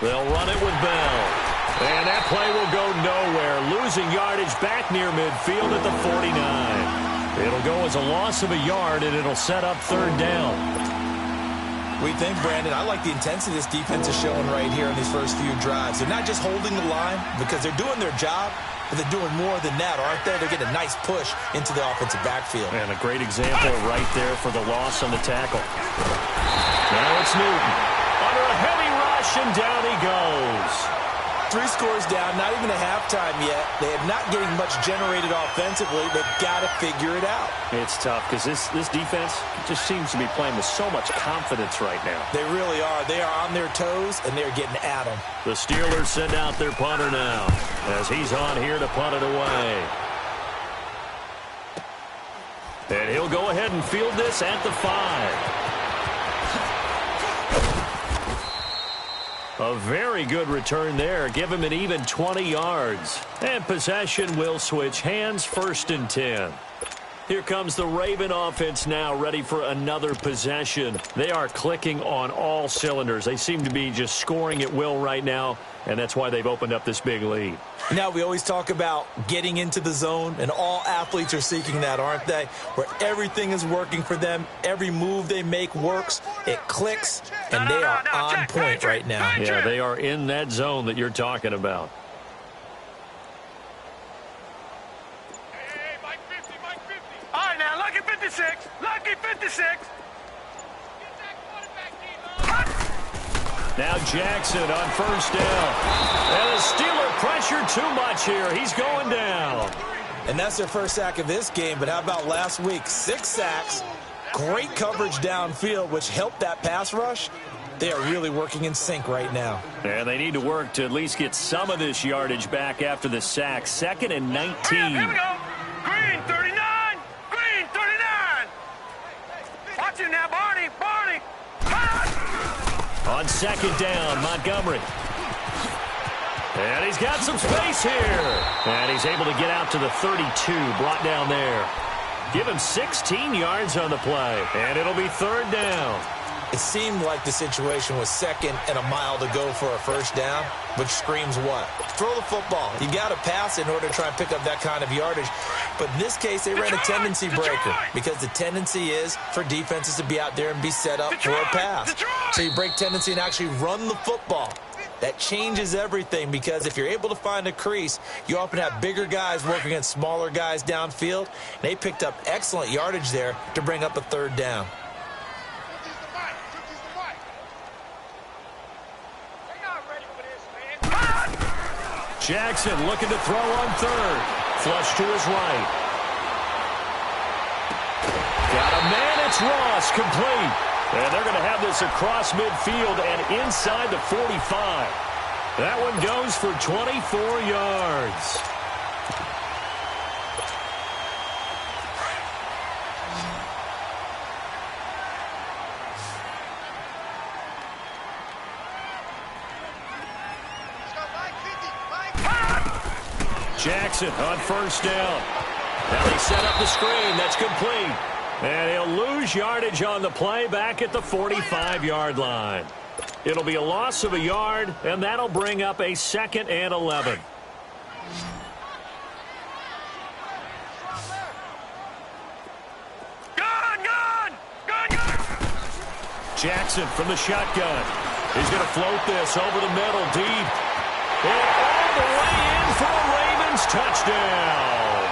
They'll run it with Bell. And that play will go nowhere, losing yardage back near midfield at the 49. It'll go as a loss of a yard, and it'll set up third down. We think, Brandon, I like the intensity this defense is showing right here in these first few drives. They're not just holding the line because they're doing their job, but they're doing more than that, aren't they? They're getting a nice push into the offensive backfield. And a great example right there for the loss on the tackle. Now it's Newton. Under a heavy rush, and down he goes. 3 scores down, not even a halftime yet. They are not getting much generated offensively. They've got to figure it out. It's tough because this defense just seems to be playing with so much confidence right now. They really are. They are on their toes, and they're getting at them. The Steelers send out their punter now as he's on here to punt it away. And he'll go ahead and field this at the 5. A very good return there. Give him an even 20 yards. And possession will switch hands, 1st and 10. Here comes the Raven offense now, ready for another possession. They are clicking on all cylinders. They seem to be just scoring at will right now, and that's why they've opened up this big lead. Now, we always talk about getting into the zone, and all athletes are seeking that, aren't they? Where everything is working for them. Every move they make works. It clicks, and they are on point right now. Yeah, they are in that zone that you're talking about. Lucky 56. Now Jackson on 1st down. And the Steeler pressure too much here. He's going down. And that's their first sack of this game, but how about last week? 6 sacks, great coverage downfield, which helped that pass rush. They are really working in sync right now. And they need to work to at least get some of this yardage back after the sack. 2nd and 19. Here we go. Green 39. Green 39. Watch it now, Barney. Barney. On 2nd down, Montgomery. And he's got some space here. And he's able to get out to the 32, brought down there. Give him 16 yards on the play. And it'll be 3rd down. It seemed like the situation was 2nd and a mile to go for a 1st down, which screams what? Throw the football. You got to pass in order to try and pick up that kind of yardage. But in this case, they ran a tendency breaker because the tendency is for defenses to be out there and be set up for a pass. So you break tendency and actually run the football. That changes everything because if you're able to find a crease, you often have bigger guys working against smaller guys downfield. They picked up excellent yardage there to bring up a 3rd down. Jackson looking to throw on 3rd. Flush to his right. Got a man, it's Ross, complete. And they're going to have this across midfield and inside the 45. That one goes for 24 yards. Jackson on 1st down. Now they set up the screen. That's complete. And he'll lose yardage on the play back at the 45-yard line. It'll be a loss of a yard, and that'll bring up a 2nd and 11. Jackson from the shotgun. He's going to float this over the middle, deep. And all the way in for a Ravens touchdown.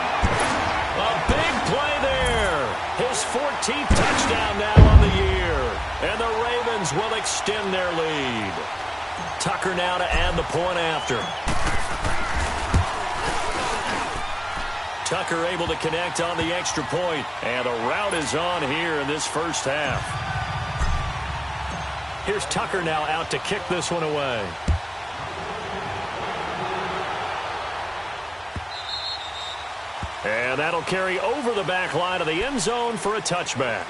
A big play there. His 14th touchdown now on the year. And the Ravens will extend their lead. Tucker now to add the point after. Tucker able to connect on the extra point. And a route is on here in this first half. Here's Tucker now out to kick this one away. And that'll carry over the back line of the end zone for a touchback.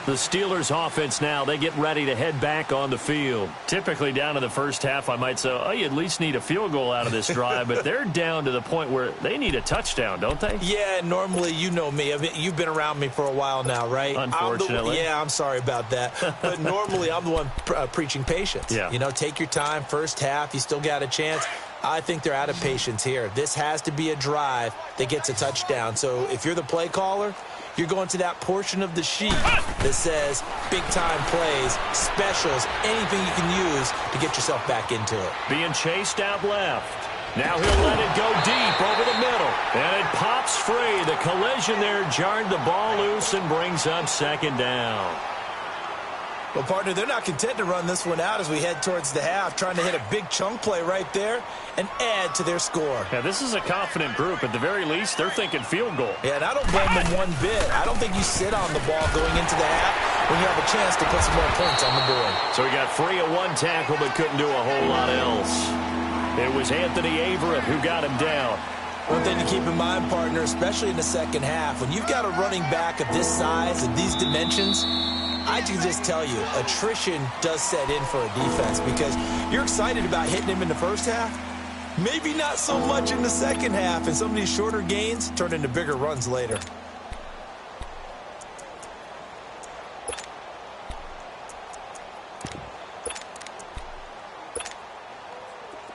The Steelers offense now, they get ready to head back on the field. Typically down in the first half, I might say, oh, you at least need a field goal out of this drive, but they're down to the point where they need a touchdown, don't they? Yeah, normally, you know me. I mean, you've been around me for a while now, right? Unfortunately. I'm sorry about that. But normally, I'm the one preaching patience. Yeah. You know, take your time, first half, you still got a chance. I think they're out of patience here. This has to be a drive that gets a touchdown. So if you're the play caller, you're going to that portion of the sheet that says big-time plays, specials, anything you can use to get yourself back into it. Being chased out left. Now he'll let it go deep over the middle. And it pops free. The collision there jarred the ball loose and brings up second down. Well, partner, they're not content to run this one out as we head towards the half, trying to hit a big chunk play right there and add to their score. Yeah, this is a confident group. At the very least, they're thinking field goal. Yeah, and I don't blame them one bit. I don't think you sit on the ball going into the half when you have a chance to put some more points on the board. So he got free of one tackle but couldn't do a whole lot else. It was Anthony Averett who got him down. One thing to keep in mind, partner, especially in the second half, when you've got a running back of this size and these dimensions, I can just tell you, attrition does set in for a defense because you're excited about hitting him in the first half. Maybe not so much in the second half, and some of these shorter gains turn into bigger runs later.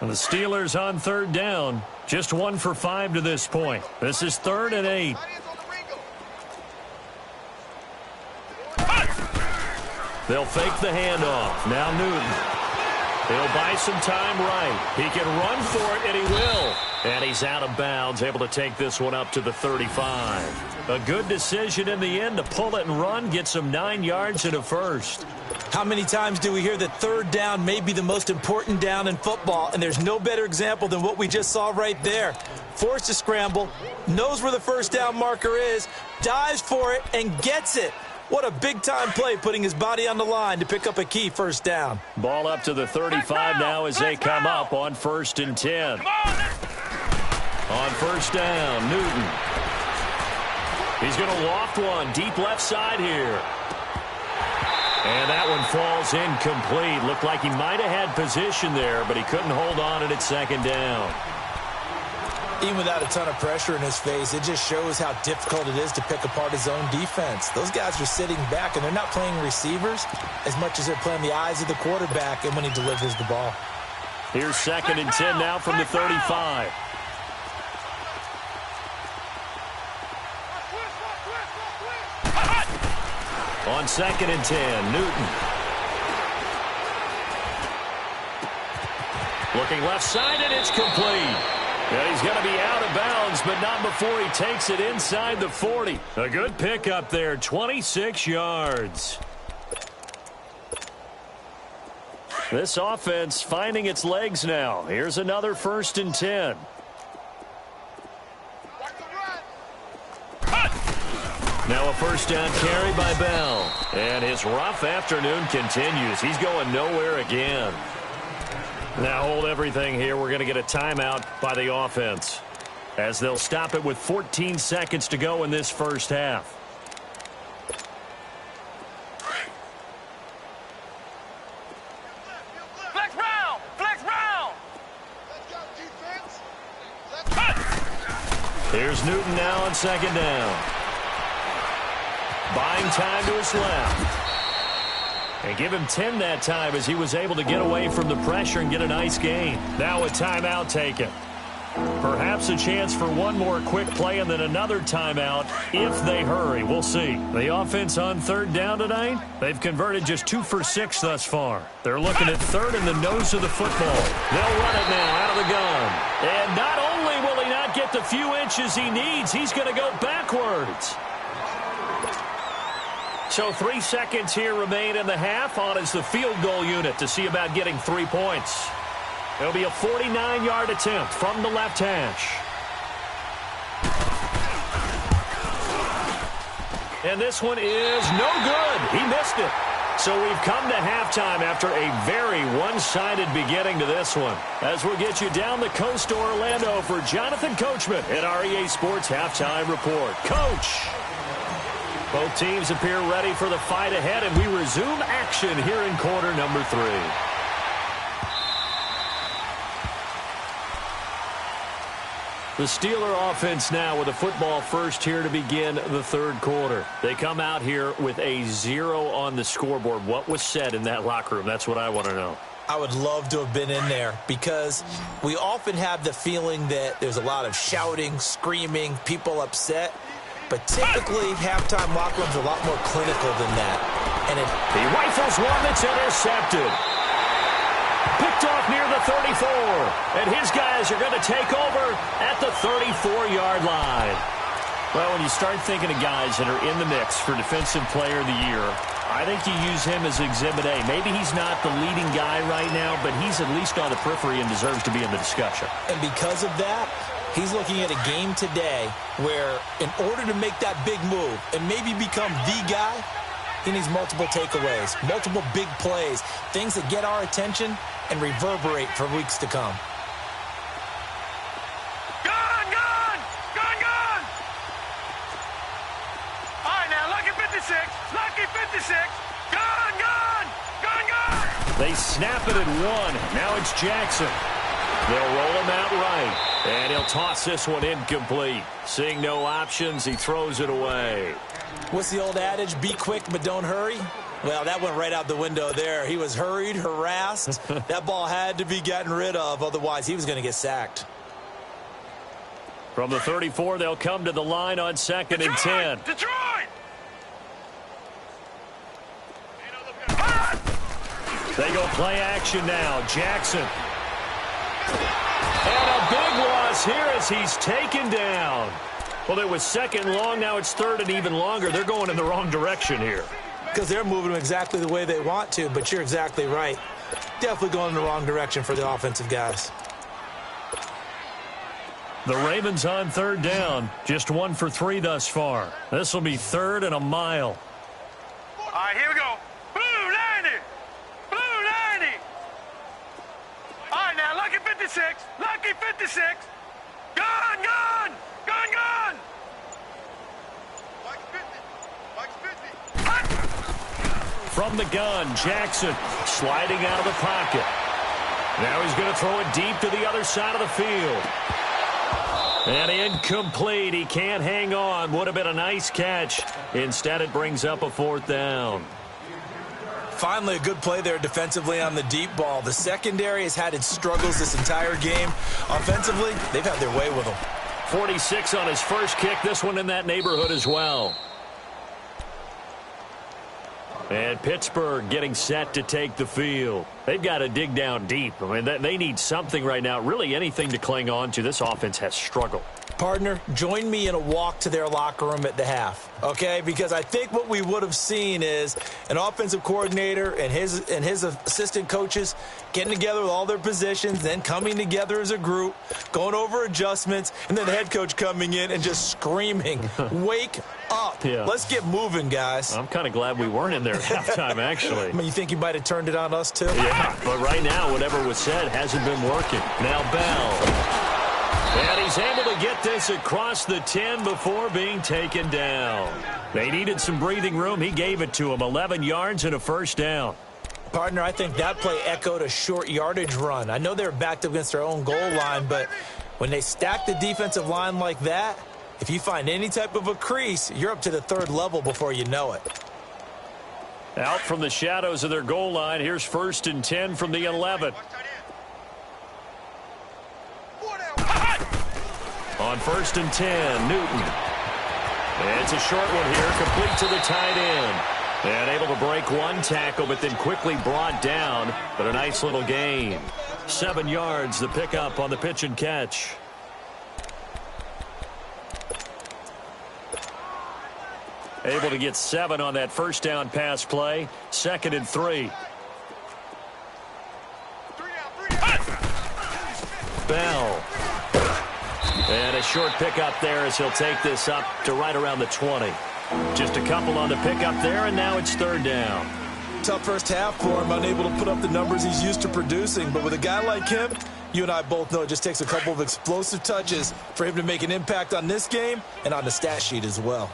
And the Steelers on third down, just 1 for 5 to this point. This is 3rd and 8. They'll fake the handoff. Now Newton. He'll buy some time right. He can run for it, and he will. And he's out of bounds, able to take this one up to the 35. A good decision in the end to pull it and run, get some 9 yards and a first. How many times do we hear that third down may be the most important down in football, and there's no better example than what we just saw right there. Forced to scramble, knows where the first down marker is, dives for it, and gets it. What a big-time play, putting his body on the line to pick up a key first down. Ball up to the 35 now as they come up on 1st and 10. On first down, Newton. He's going to loft one deep left side here. And that one falls incomplete. Looked like he might have had position there, but he couldn't hold on it at second down. Even without a ton of pressure in his face, it just shows how difficult it is to pick apart his own defense. Those guys are sitting back, and they're not playing receivers as much as they're playing the eyes of the quarterback and when he delivers the ball. Here's 2nd and 10 now from the 35. On 2nd and 10, Newton. Looking left side, and it's complete. Yeah, he's going to be out of bounds, but not before he takes it inside the 40. A good pickup there, 26 yards. This offense finding its legs now. Here's another 1st and 10. Now a first down carry by Bell. And his rough afternoon continues. He's going nowhere again. Now hold everything here. We're going to get a timeout by the offense as they'll stop it with 14 seconds to go in this first half. Flex round! Flex round! Here's Newton now on 2nd down. Buying time to his left. And give him 10 that time as he was able to get away from the pressure and get a nice gain. Now a timeout taken. Perhaps a chance for one more quick play and then another timeout if they hurry. We'll see. The offense on 3rd down tonight, they've converted just 2 for 6 thus far. They're looking at 3rd in the nose of the football. They'll run it now out of the gun. And not only will he not get the few inches he needs, he's going to go backwards. So 3 seconds here remain in the half. On is the field goal unit to see about getting 3 points. It'll be a 49-yard attempt from the left hash. And this one is no good. He missed it. So we've come to halftime after a very one-sided beginning to this one. As we'll get you down the coast to Orlando for Jonathan Coachman at our EA Sports Halftime Report. Coach. Both teams appear ready for the fight ahead, and we resume action here in quarter number 3. The Steeler offense now with a football first here to begin the third quarter. They come out here with a 0 on the scoreboard. What was said in that locker room? That's what I want to know. I would love to have been in there because we often have the feeling that there's a lot of shouting, screaming, people upset. But typically, halftime locker rooms are a lot more clinical than that. And he rifles one that's intercepted. Picked off near the 34. And his guys are going to take over at the 34-yard line. Well, when you start thinking of guys that are in the mix for Defensive Player of the Year, I think you use him as Exhibit A. Maybe he's not the leading guy right now, but he's at least on the periphery and deserves to be in the discussion. And because of that, he's looking at a game today where in order to make that big move and maybe become the guy, he needs multiple takeaways, multiple big plays, things that get our attention and reverberate for weeks to come. Gone! Gone! Gone! Gone! All right, now, lucky 56. Lucky 56. Gone! Gone! Gone! Gone! They snap it at 1. Now it's Jackson. They'll roll him out right, and he'll toss this one incomplete. Seeing no options, he throws it away. What's the old adage? Be quick, but don't hurry. Well, that went right out the window there. He was hurried, harassed. That ball had to be gotten rid of, otherwise he was going to get sacked. From the 34, they'll come to the line on 2nd and 10. Detroit! They go play action now. Jackson. And a big loss here as he's taken down. Well, it was 2nd and long. Now it's 3rd and even longer. They're going in the wrong direction here. Because they're moving them exactly the way they want to, but you're exactly right. Definitely going in the wrong direction for the offensive guys. The Ravens on 3rd down. Just 1 for 3 thus far. This will be 3rd and a mile. All right, here we go. Blue 90. Blue 90. All right, now, lucky 56. Lucky 56. Gone, gone. Gone, gone. Mike's 50. Mike's 50. From the gun, Jackson sliding out of the pocket. Now he's going to throw it deep to the other side of the field. And incomplete. He can't hang on. Would have been a nice catch. Instead, it brings up a 4th down. Finally, a good play there defensively on the deep ball. The secondary has had its struggles this entire game. Offensively, they've had their way with them. 46 on his first kick. This one in that neighborhood as well. And Pittsburgh getting set to take the field. They've got to dig down deep. I mean, they need something right now, really anything to cling on to. This offense has struggled. Partner, join me in a walk to their locker room at the half, okay? Because I think what we would have seen is an offensive coordinator and his assistant coaches getting together with all their positions, then coming together as a group, going over adjustments, and then the head coach coming in and just screaming, wake up. Yeah. Let's get moving, guys. I'm kind of glad we weren't in there at halftime, actually. I mean, you think you might have turned it on us, too? Yeah, but right now, whatever was said hasn't been working. Now Bell. And he's able to get this across the 10 before being taken down. They needed some breathing room. He gave it to him. 11 yards and a 1st down. Partner, I think that play echoed a short yardage run. I know they're backed up against their own goal line, but when they stack the defensive line like that, if you find any type of a crease, you're up to the 3rd level before you know it. Out from the shadows of their goal line, here's 1st and 10 from the 11. On 1st and 10, Newton. And it's a short one here, complete to the tight end. And able to break one tackle, but then quickly brought down. But a nice little gain. 7 yards, the pickup on the pitch and catch. Able to get 7 on that 1st down pass play. 2nd and 3. Bell. And a short pickup there as he'll take this up to right around the 20. Just a couple on the pickup there, and now it's 3rd down. Tough first half for him, unable to put up the numbers he's used to producing. But with a guy like him, you and I both know it just takes a couple of explosive touches for him to make an impact on this game and on the stat sheet as well.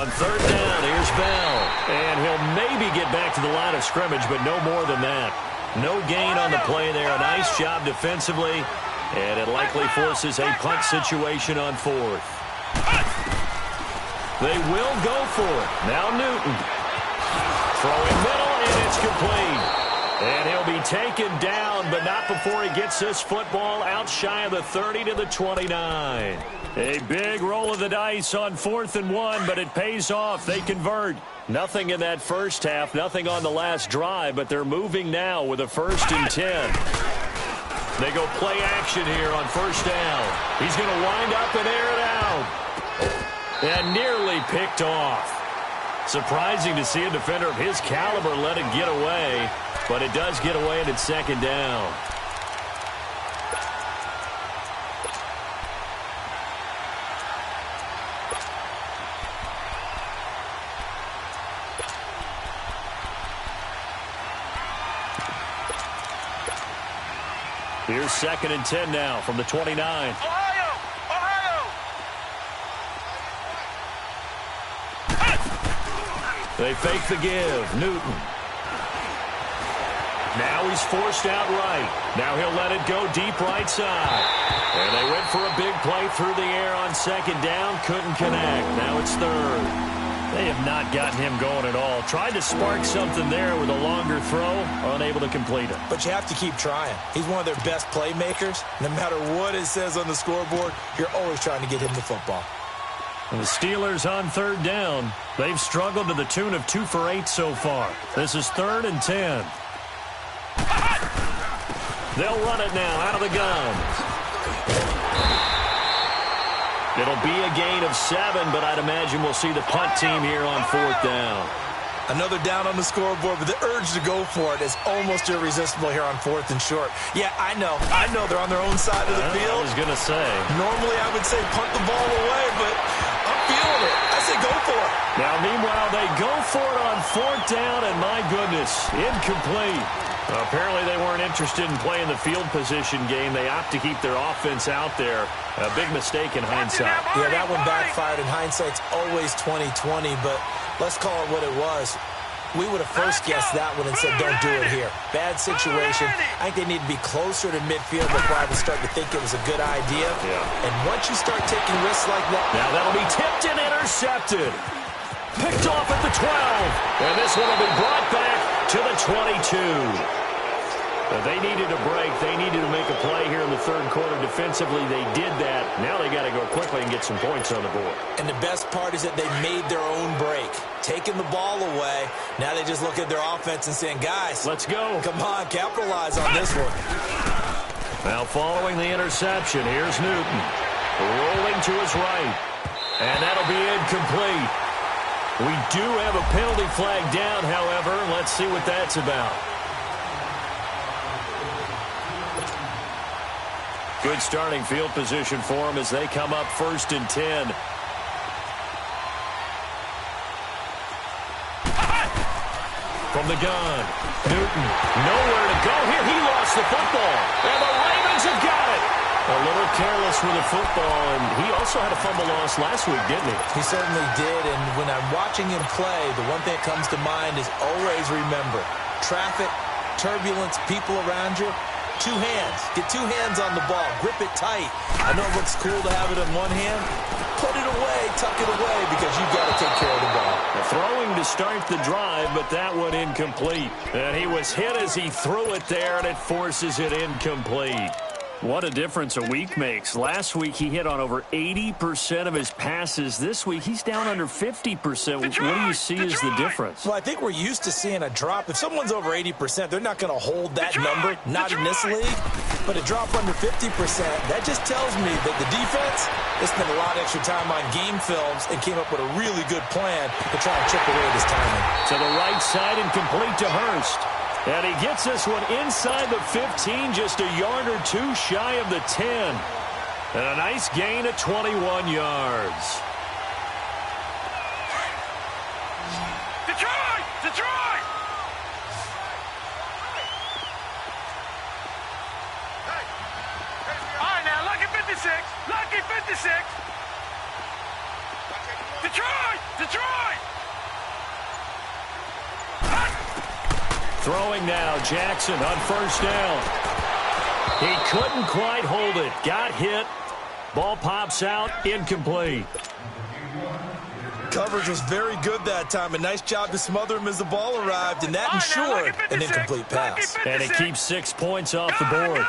On third down, here's Bell. And he'll maybe get back to the line of scrimmage, but no more than that. No gain on the play there. A nice job defensively. And it likely forces a punt situation on fourth. They will go for it. Now Newton. Throwing middle, and it's complete. And he'll be taken down, but not before he gets this football out shy of the 30 to the 29. A big roll of the dice on 4th and 1, but it pays off. They convert. Nothing in that first half, nothing on the last drive, but they're moving now with a 1st and 10. They go play action here on first down. He's going to wind up and air it out. And nearly picked off. Surprising to see a defender of his caliber let it get away, but it does get away and it's 2nd down. Here's 2nd and 10 now from the 29. Ohio! Ohio! They fake the give. Newton. Now he's forced out right. Now he'll let it go deep right side. And they went for a big play through the air on 2nd down. Couldn't connect. Now it's 3rd. They have not gotten him going at all. Tried to spark something there with a longer throw. Unable to complete it. But you have to keep trying. He's one of their best playmakers. No matter what it says on the scoreboard, you're always trying to get him the football. And the Steelers on 3rd down. They've struggled to the tune of 2 for 8 so far. This is 3rd and 10. They'll run it now out of the gun. It'll be a gain of 7, but I'd imagine we'll see the punt team here on 4th down. Another down on the scoreboard, but the urge to go for it is almost irresistible here on 4th and short. Yeah, I know they're on their own side of the field. I was going to say. Normally I would say punt the ball away, but I'm feeling it. I say go for it. Now, meanwhile, they go for it on 4th down, and my goodness, incomplete. Apparently they weren't interested in playing the field position game. They opt to keep their offense out there. A big mistake in hindsight. Yeah, that one backfired, and hindsight's always 20/20, but let's call it what it was. We would have first guessed that one and said don't do it here. Bad situation. I think they need to be closer to midfield before I would start to think it was a good idea. Yeah. And once you start taking risks like that... Now that'll be tipped and intercepted. Picked off at the 12. And this one will be brought back to the 22. They needed a break. They needed to make a play here in the 3rd quarter. Defensively, they did that. Now they got to go quickly and get some points on the board. And the best part is that they made their own break. Taking the ball away. Now they just look at their offense and saying, guys, let's go. Come on, capitalize on this one. Now following the interception, here's Newton. Rolling to his right. And that'll be incomplete. We do have a penalty flag down, however. Let's see what that's about. Good starting field position for them as they come up 1st and 10. From the gun, Newton, nowhere to go here. He lost the football, and the Ravens have got it. A little careless with the football, and he also had a fumble loss last week, didn't he? He certainly did, and when I'm watching him play, the one thing that comes to mind is always remember, traffic, turbulence, people around you, 2 hands. Get 2 hands on the ball. Grip it tight. I know it looks cool to have it in one hand. Put it away, tuck it away, because you've got to take care of the ball. Throwing to start the drive, but that one incomplete. And he was hit as he threw it there, and it forces it incomplete. What a difference a week makes. Last week, he hit on over 80% of his passes. This week, he's down under 50%. What do you see as the difference? Well, I think we're used to seeing a drop. If someone's over 80%, they're not going to hold that number, not in this league. But a drop under 50%, that just tells me that the defense, they spent a lot of extra time on game films and came up with a really good plan to try and chip away at his timing. To the right side and complete to Hurst. And he gets this one inside the 15, just a yard or 2 shy of the 10. And a nice gain of 21 yards. Detroit! Detroit! All right, now, lucky 56. Lucky 56. Detroit! Detroit! Throwing now, Jackson on first down. He couldn't quite hold it. Got hit. Ball pops out, incomplete. Coverage was very good that time. A nice job to smother him as the ball arrived, and that ensured an incomplete pass. And it keeps 6 points off the board.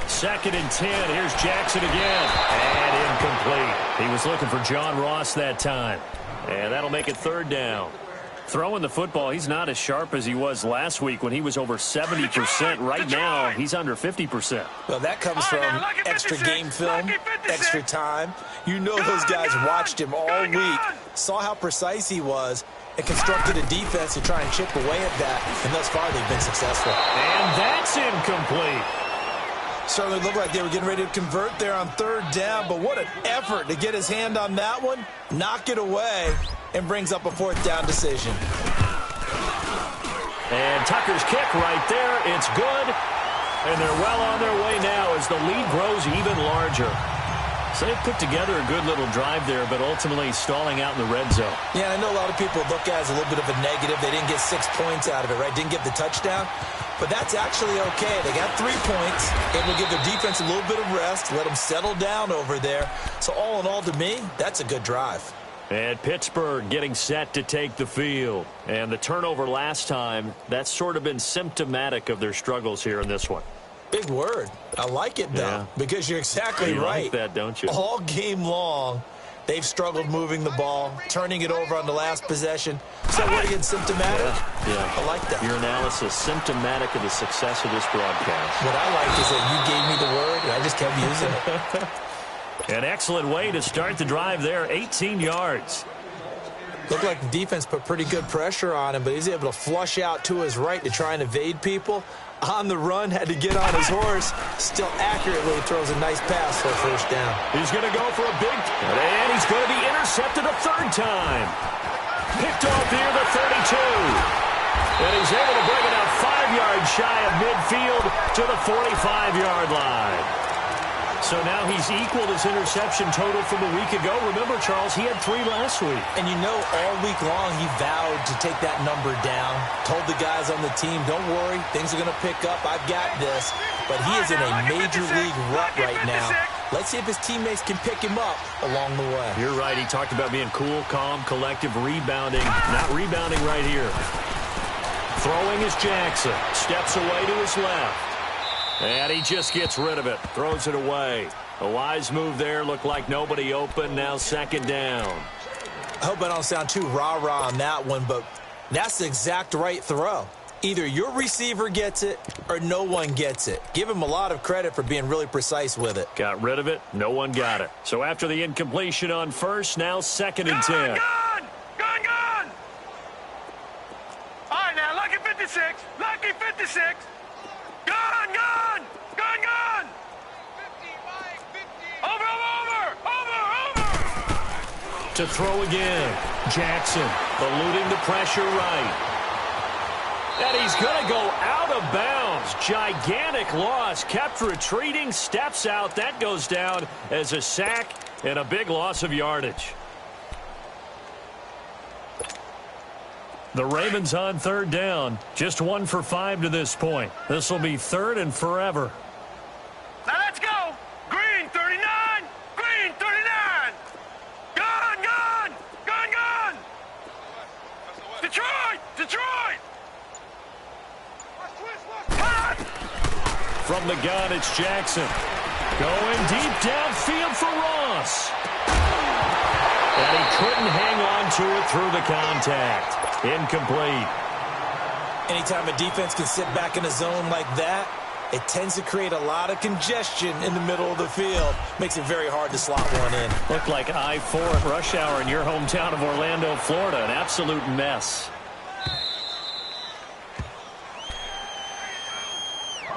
Second and 10. Here's Jackson again. And incomplete. He was looking for John Ross that time. And that'll make it third down. Throwing the football, he's not as sharp as he was last week when he was over 70%. Right now, he's under 50%. Well, that comes from extra game film, extra time. You know those guys watched him all week, saw how precise he was, and constructed a defense to try and chip away at that. And thus far, they've been successful. And that's incomplete. Certainly looked like they were getting ready to convert there on third down, but what an effort to get his hand on that one, knock it away, and brings up a fourth down decision. And Tucker's kick right there. It's good. And they're well on their way now as the lead grows even larger. So they put together a good little drive there, but ultimately stalling out in the red zone. Yeah, I know a lot of people look at it as a little bit of a negative. They didn't get 6 points out of it, right? Didn't get the touchdown. But that's actually okay. They got 3 points. Able to give their defense a little bit of rest, let them settle down over there. So all in all, to me, that's a good drive. And Pittsburgh getting set to take the field. And the turnover last time, that's sort of been symptomatic of their struggles here in this one. Big word. I like it, though, because you're exactly right. You like that, don't you? All game long, they've struggled moving the ball, turning it over on the last possession. So what again, symptomatic? Yeah. I like that. Your analysis, symptomatic of the success of this broadcast. What I like is that you gave me the word, and I just kept using it. An excellent way to start the drive there, 18 yards. Looked like the defense put pretty good pressure on him, but he's able to flush out to his right to try and evade people. On the run, had to get on his horse. Still accurately throws a nice pass for a first down. He's going to go for a big, and he's going to be intercepted a third time. Picked off near the 32. And he's able to bring it out 5 yards shy of midfield to the 45-yard line. So now he's equaled his interception total from a week ago. Remember, Charles, he had 3 last week. And you know, all week long he vowed to take that number down. Told the guys on the team, don't worry, things are going to pick up. I've got this. But he is in a major league rut right now. Let's see if his teammates can pick him up along the way. You're right. He talked about being cool, calm, collective, rebounding. Not rebounding right here. Throwing is Jackson. Steps away to his left. And he just gets rid of it. Throws it away. A wise move there. Looked like nobody open. Now second down. I hope I don't sound too rah-rah on that one, but that's the exact right throw. Either your receiver gets it or no one gets it. Give him a lot of credit for being really precise with it. Got rid of it. No one got it. So after the incompletion on first, now second and 10. Gone! All right, now, lucky 56. Lucky 56. Gone! Over! To throw again. Jackson eluding the pressure right. And he's going to go out of bounds. Gigantic loss. Kept retreating. Steps out. That goes down as a sack and a big loss of yardage. The Ravens on third down. Just 1 for 5 to this point. This will be third and forever. Now let's go. Green 39. Green 39. Gone. Detroit. From the gun, it's Jackson. Going deep downfield for Ross. And he couldn't hang on to it through the contact. Incomplete. Anytime a defense can sit back in a zone like that, it tends to create a lot of congestion in the middle of the field. Makes it very hard to slot one in. Looked like I-4 at rush hour in your hometown of Orlando, Florida. An absolute mess.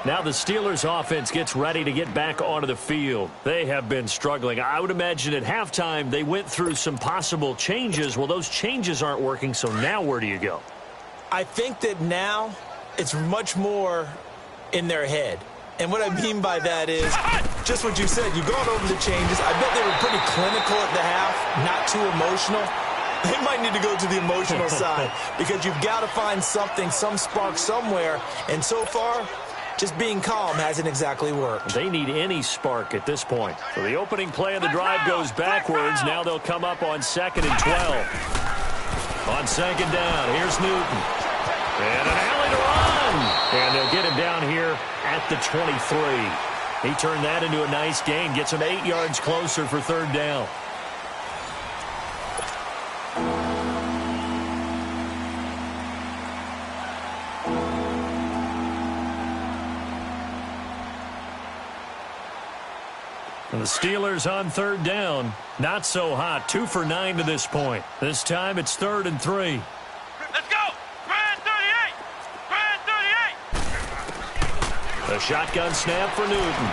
Now the Steelers offense gets ready to get back onto the field. They have been struggling. I would imagine at halftime they went through some possible changes. Well, those changes aren't working, so now where do you go? I think that now it's much more in their head. And what I mean by that is just what you said. You've gone over the changes. I bet they were pretty clinical at the half, not too emotional. They might need to go to the emotional side because you've got to find something, some spark somewhere. And so far, just being calm hasn't exactly worked. They need any spark at this point. So the opening play of the drive goes backwards. Now they'll come up on 2nd and 12. On 2nd down, here's Newton. And an alley to run. And they'll get him down here at the 23. He turned that into a nice gain. Gets him 8 yards closer for 3rd down. And the Steelers on 3rd down. Not so hot. 2 for 9 to this point. This time it's 3rd and 3. Let's go! Grand 38! Grand 38! A shotgun snap for Newton.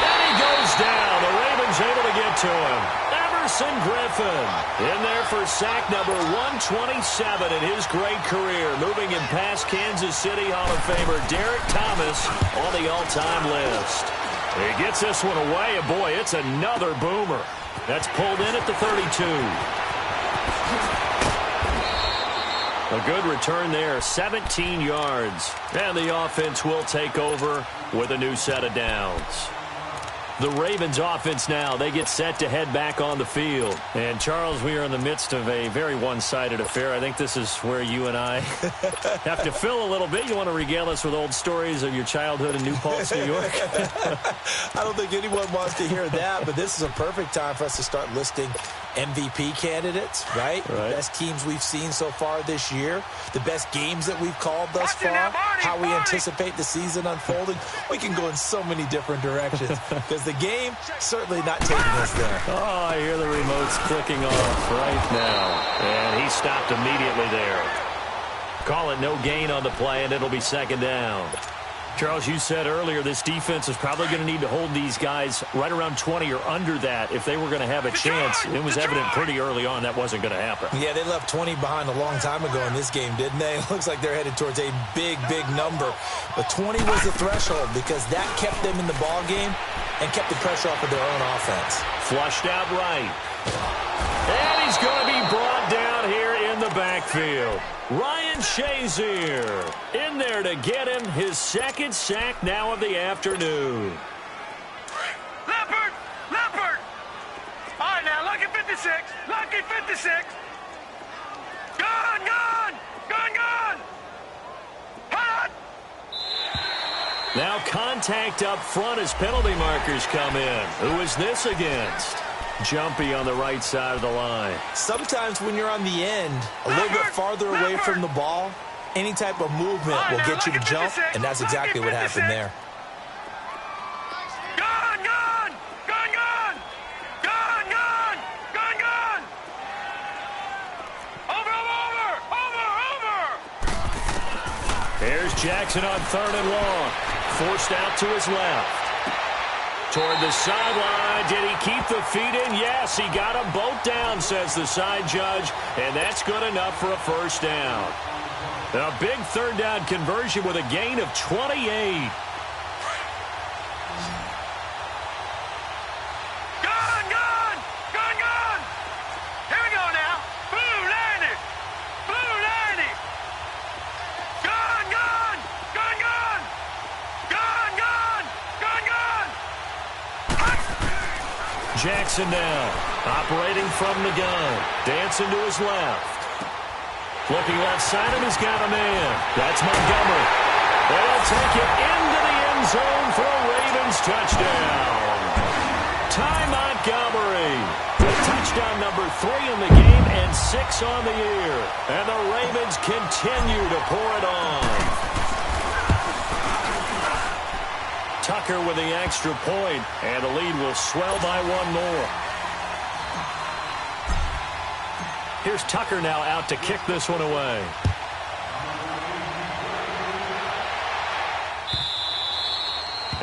And he goes down. The Ravens able to get to him. Everson Griffin in there for sack number 127 in his great career. Moving him past Kansas City Hall of Famer Derek Thomas on the all-time list. He gets this one away, and boy, it's another boomer. That's pulled in at the 32. A good return there, 17 yards. And the offense will take over with a new set of downs. The Ravens offense now, they get set to head back on the field. And, Charles, we are in the midst of a very one-sided affair. I think this is where you and I have to fill a little bit. You want to regale us with old stories of your childhood in New Paltz, New York? I don't think anyone wants to hear that, but this is a perfect time for us to start listing MVP candidates, right? The best teams we've seen so far this year, the best games that we've called thus far, how we anticipate the season unfolding. We can go in so many different directions because the game certainly not taking us there. Oh, I hear the remotes clicking off right now. And he stopped immediately there. Call it no gain on the play, and it'll be 2nd down. Charles, you said earlier this defense is probably going to need to hold these guys right around 20 or under that if they were going to have a chance. It was evident pretty early on that wasn't going to happen. Yeah, they left 20 behind a long time ago in this game, didn't they? It looks like they're headed towards a big, big number. But 20 was the threshold because that kept them in the ball game and kept the pressure off of their own offense. Flushed out right. And he's going to be brought down here in the backfield. Ryan Shazier in there to get him his 2nd sack now of the afternoon. Leopard! Leopard! All right, now, lucky 56. Lucky 56. Gone, gone! Gone, gone! Hot! Now contact up front as penalty markers come in. Who is this against? Jumpy on the right side of the line. Sometimes when you're on the end, a little bit farther away from the ball, any type of movement will get you to jump, and that's exactly what happened there. Gone, gone! Gone, gone! Gone, gone! Gone, gone! Over, over, over, over! Here's Jackson on 3rd and long. Forced out to his left. Toward the sideline. Did he keep the feet in? Yes, he got them both down, says the side judge, and that's good enough for a 1st down. A big 3rd down conversion with a gain of 28. Gone, gone! Gone, gone! Here we go now. Blue 90! Blue 90! Gone, gone! Gone, gone! Gone, gone! Gone, gone! Jackson now, operating from the gun. Dancing to his left. Looking left side, and he's got a man. That's Montgomery. They'll take it into the end zone for a Ravens touchdown. Ty Montgomery with touchdown number 3 in the game and 6 on the year. And the Ravens continue to pour it on. Tucker with the extra point, and the lead will swell by 1 more. Here's Tucker now out to kick this one away.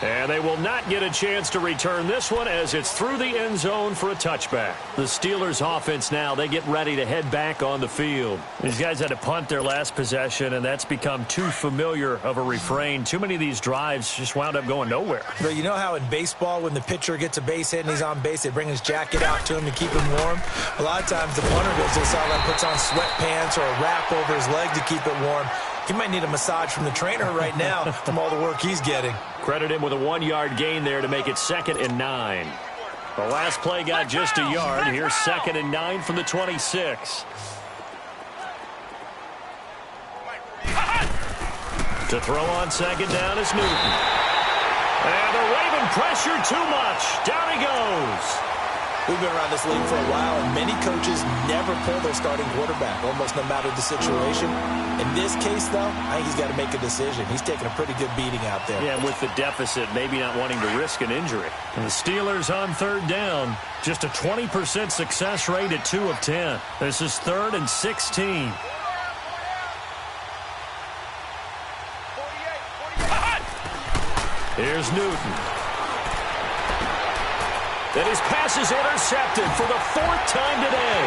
And they will not get a chance to return this one as it's through the end zone for a touchback. The Steelers offense now, they get ready to head back on the field. These guys had to punt their last possession, and that's become too familiar of a refrain. Too many of these drives just wound up going nowhere. But you know how in baseball, when the pitcher gets a base hit and he's on base, they bring his jacket out to him to keep him warm? A lot of times the punter goes to the sideline, puts on sweatpants or a wrap over his leg to keep it warm. He might need a massage from the trainer right now from all the work he's getting. Credit him with a 1-yard gain there to make it 2nd and 9. The last play got just a yard. Here's 2nd and 9 from the 26. To throw on 2nd down is Newton. And the Raven pressure too much. Down he goes. We've been around this league for a while, and many coaches never pull their starting quarterback, almost no matter the situation. In this case, though, I think he's got to make a decision. He's taking a pretty good beating out there. Yeah, with the deficit, maybe not wanting to risk an injury. And the Steelers on 3rd down, just a 20% success rate at 2 of 10. This is 3rd and 16. Here's Newton. And his pass is intercepted for the 4th time today.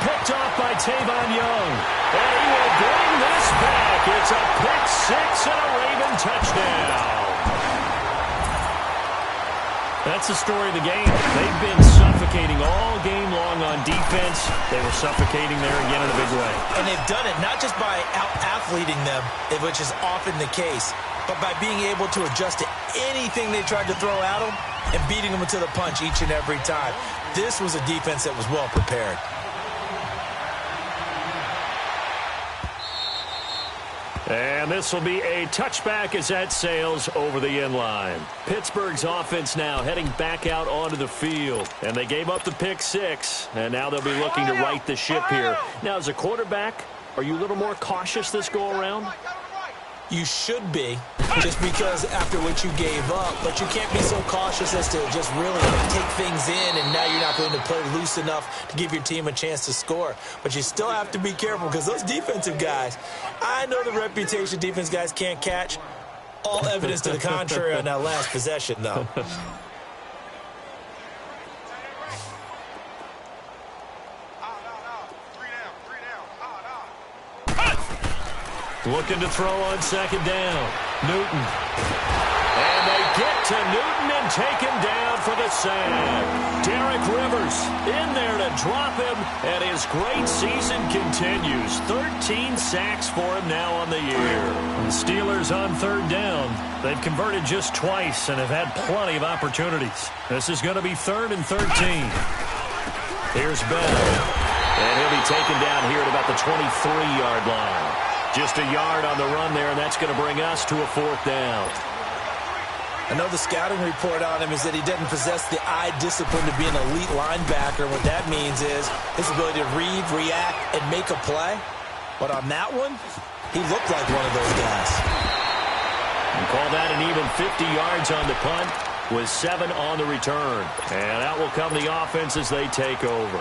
Picked off by Tavon Young. And he will bring this back. It's a pick 6 and a Raven touchdown. That's the story of the game. They've been suffocating all game long on defense. They were suffocating there again in a big way. And they've done it not just by out-athleting them, which is often the case, but by being able to adjust to anything they tried to throw at them and beating them to the punch each and every time. This was a defense that was well prepared. And this will be a touchback as that sails over the end line. Pittsburgh's offense now heading back out onto the field. And they gave up the pick 6, and now they'll be looking to right the ship here. Now, as a quarterback, are you a little more cautious this go-around? You should be, just because after what you gave up, but you can't be so cautious as to just really take things in, and now you're not going to play loose enough to give your team a chance to score. But you still have to be careful because those defensive guys, I know the reputation defense guys can't catch. All evidence to the contrary on that last possession, though. Looking to throw on 2nd down. Newton. And they get to Newton and take him down for the sack. Derek Rivers in there to drop him, and his great season continues. 13 sacks for him now on the year. The Steelers on 3rd down. They've converted just twice and have had plenty of opportunities. This is going to be 3rd and 13. Here's Bell. And he'll be taken down here at about the 23-yard line. Just a yard on the run there, and that's going to bring us to a 4th down. I know the scouting report on him is that he doesn't possess the eye discipline to be an elite linebacker. What that means is his ability to read, react, and make a play. But on that one, he looked like one of those guys. And call that an even 50 yards on the punt with 7 on the return. And out will come the offense as they take over.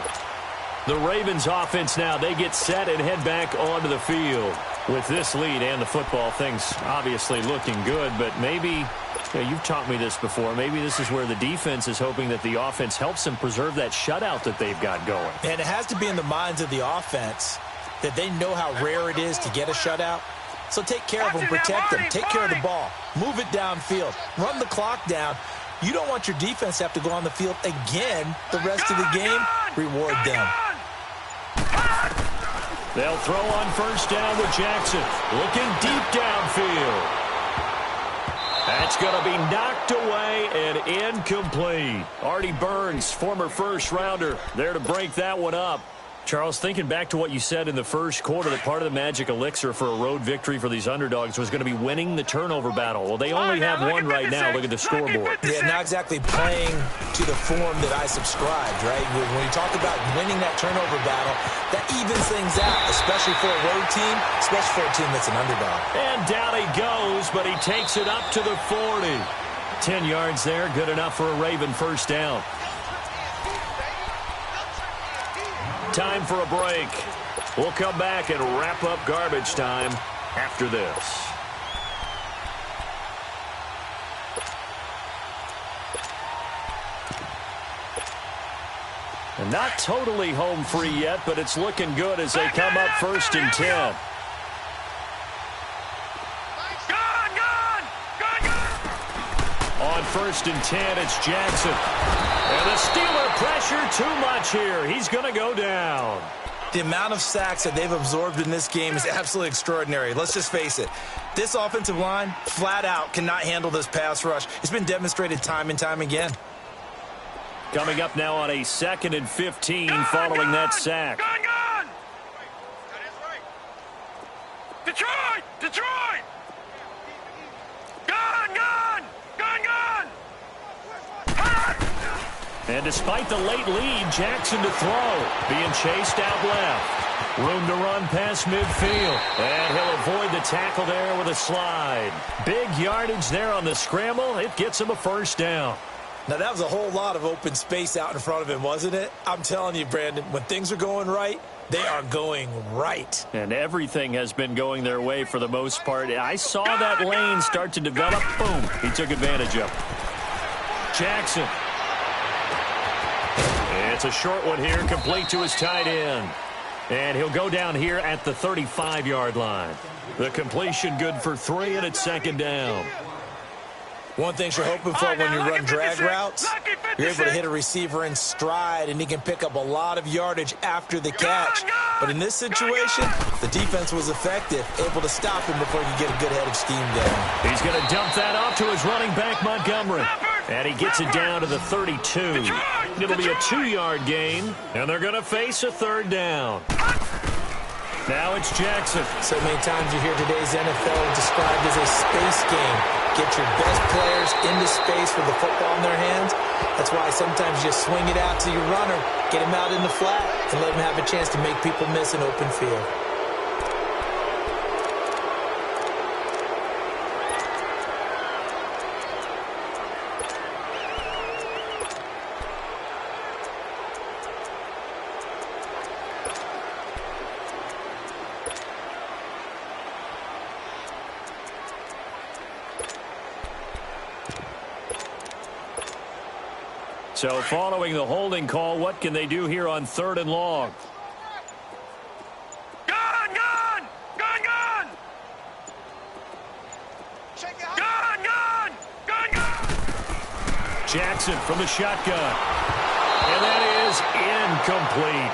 The Ravens offense now, they get set and head back onto the field. With this lead and the football, things obviously looking good, but maybe, you've taught me this before, maybe this is where the defense is hoping that the offense helps them preserve that shutout that they've got going. And it has to be in the minds of the offense that they know how rare it is to get a shutout. So take care of them, protect them, take care of the ball, move it downfield, run the clock down. You don't want your defense to have to go on the field again the rest of the game. Reward them. They'll throw on 1st down with Jackson. Looking deep downfield. That's going to be knocked away and incomplete. Artie Burns, former 1st-rounder, there to break that one up. Charles, thinking back to what you said in the first quarter, that part of the magic elixir for a road victory for these underdogs was going to be winning the turnover battle. Well, they only have one right now. Look at the scoreboard. Yeah, not exactly playing to the form that I subscribed, right? When you talk about winning that turnover battle, that evens things out, especially for a road team, especially for a team that's an underdog. And down he goes, but he takes it up to the 40. 10 yards there, good enough for a Raven 1st down. Time for a break. We'll come back and wrap up garbage time after this. Not totally home free yet, but it's looking good as they come up 1st and 10. On 1st and 10, it's Jackson. And the Steeler pressure too much here. He's going to go down. The amount of sacks that they've absorbed in this game is absolutely extraordinary. Let's just face it. This offensive line, flat out, cannot handle this pass rush. It's been demonstrated time and time again. Coming up now on a 2nd and 15 following that sack. Gun! Detroit! Detroit! Gun! And despite the late lead, Jackson to throw. Being chased out left. Room to run past midfield. And he'll avoid the tackle there with a slide. Big yardage there on the scramble. It gets him a 1st down. Now, that was a whole lot of open space out in front of him, wasn't it? I'm telling you, Brandon, when things are going right, they are going right. And everything has been going their way for the most part. I saw that lane start to develop. Boom. He took advantage of it. Jackson. It's a short one here, complete to his tight end. And he'll go down here at the 35-yard line. The completion good for 3, and it's 2nd down. One thing you're hoping for when you run drag routes, you're able to hit a receiver in stride, and he can pick up a lot of yardage after the catch. But in this situation, the defense was effective, able to stop him before you get a good head of steam down. He's going to dump that off to his running back, Montgomery. And he gets it down to the 32. It'll be a 2-yard gain, and they're going to face a 3rd down. Now it's Jackson. So many times you hear today's NFL described as a space game. Get your best players into space with the football in their hands. That's why sometimes you just swing it out to your runner, get him out in the flat, and let him have a chance to make people miss an open field. So following the holding call, what can they do here on 3rd and long? Gun! Jackson from the shotgun. And that is incomplete.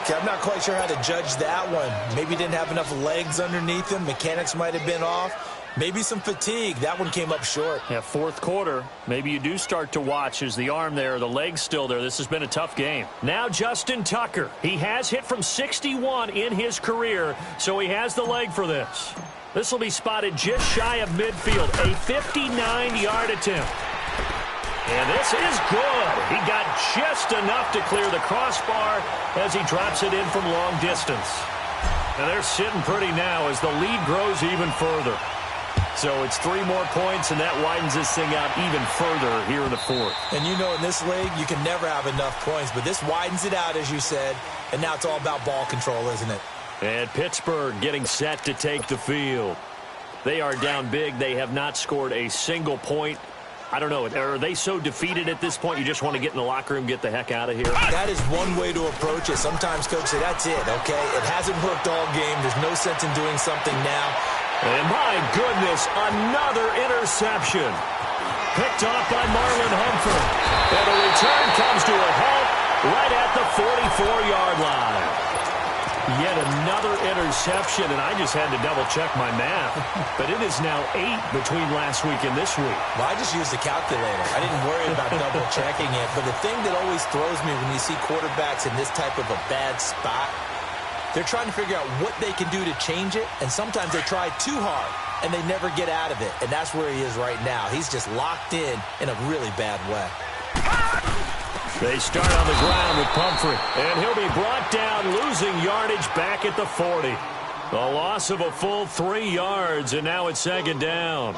Okay, I'm not quite sure how to judge that one. Maybe didn't have enough legs underneath him. Mechanics might have been off. Maybe some fatigue. That one came up short. Yeah, 4th quarter. Maybe you do start to watch as the arm there, the leg's still there. This has been a tough game. Now Justin Tucker. He has hit from 61 in his career, so he has the leg for this. This will be spotted just shy of midfield. A 59-yard attempt. And this is good. He got just enough to clear the crossbar as he drops it in from long distance. And they're sitting pretty now as the lead grows even further. So it's 3 more points, and that widens this thing out even further here in the 4th. And you know in this league, you can never have enough points, but this widens it out, as you said, and now it's all about ball control, isn't it? And Pittsburgh getting set to take the field. They are down big. They have not scored a single point. I don't know. Are they so defeated at this point you just want to get in the locker room, get the heck out of here? That is one way to approach it. Sometimes coach say, that's it, okay? It hasn't worked all game. There's no sense in doing something now. And my goodness, another interception. Picked off by Marlon Humphrey. And the return comes to a halt right at the 44-yard line. Yet another interception, and I just had to double-check my math. But it is now 8 between last week and this week. Well, I just used a calculator. I didn't worry about double-checking it. But the thing that always throws me when you see quarterbacks in this type of a bad spot, they're trying to figure out what they can do to change it, and sometimes they try too hard, and they never get out of it. And that's where he is right now. He's just locked in a really bad way. They start on the ground with Pumphrey, and he'll be brought down, losing yardage back at the 40. A loss of a full 3 yards, and now it's 2nd down.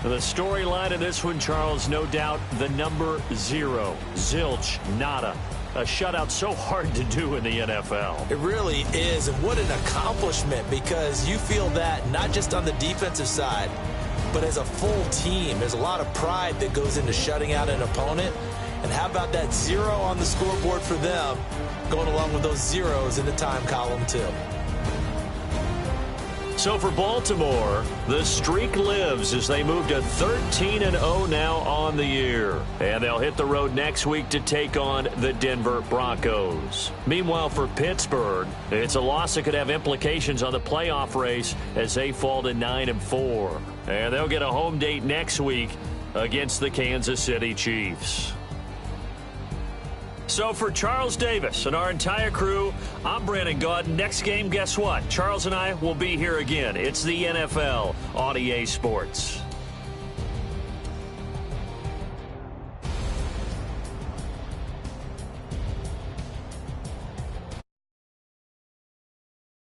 The storyline of this one, Charles, no doubt the number 0. Zilch, nada. A shutout so hard to do in the NFL. It really is, and what an accomplishment, because you feel that not just on the defensive side, But as a full team, there's a lot of pride that goes into shutting out an opponent. And how about that 0 on the scoreboard for them, going along with those zeros in the time column, too. So for Baltimore, the streak lives as they move to 13-0 now on the year. And they'll hit the road next week to take on the Denver Broncos. Meanwhile, for Pittsburgh, it's a loss that could have implications on the playoff race as they fall to 9-4. And they'll get a home date next week against the Kansas City Chiefs. So for Charles Davis and our entire crew, I'm Brandon Gaudin. Next game, guess what? Charles and I will be here again. It's the NFL on EA Sports.